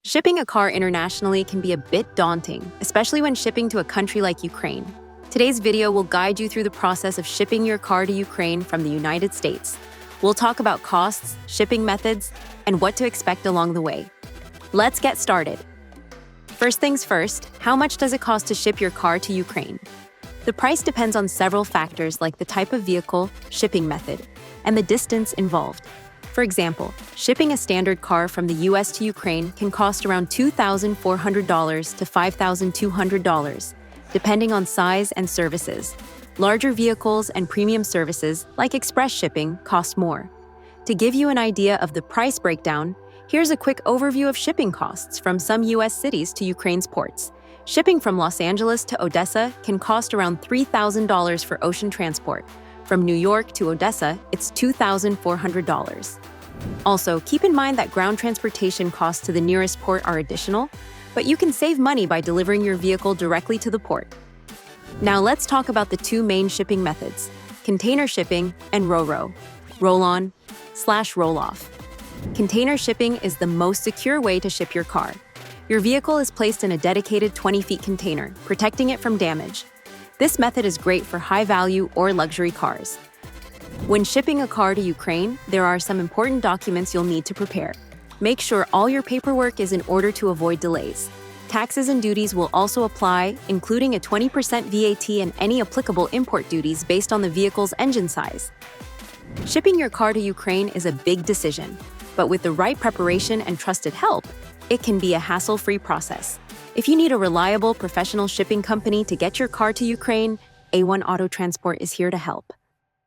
Shipping a car internationally can be a bit daunting, especially when shipping to a country like Ukraine. Today's video will guide you through the process of shipping your car to Ukraine from the United States. We'll talk about costs, shipping methods, and what to expect along the way. Let's get started. First things first, how much does it cost to ship your car to Ukraine? The price depends on several factors like the type of vehicle, shipping method, and the distance involved. For example, shipping a standard car from the US to Ukraine can cost around $2,400 to $5,200, depending on size and services. Larger vehicles and premium services, like express shipping, cost more. To give you an idea of the price breakdown, here's a quick overview of shipping costs from some US cities to Ukraine's ports. Shipping from Los Angeles to Odessa can cost around $3,000 for ocean transport. From New York to Odessa, it's $2,400. Also, keep in mind that ground transportation costs to the nearest port are additional, but you can save money by delivering your vehicle directly to the port. Now let's talk about the two main shipping methods, container shipping and RoRo, roll-on/roll-off. Container shipping is the most secure way to ship your car. Your vehicle is placed in a dedicated 20-feet container, protecting it from damage. This method is great for high-value or luxury cars. When shipping a car to Ukraine, there are some important documents you'll need to prepare. Make sure all your paperwork is in order to avoid delays. Taxes and duties will also apply, including a 20% VAT and any applicable import duties based on the vehicle's engine size. Shipping your car to Ukraine is a big decision, but with the right preparation and trusted help, it can be a hassle-free process. If you need a reliable, professional shipping company to get your car to Ukraine, A1 Auto Transport is here to help.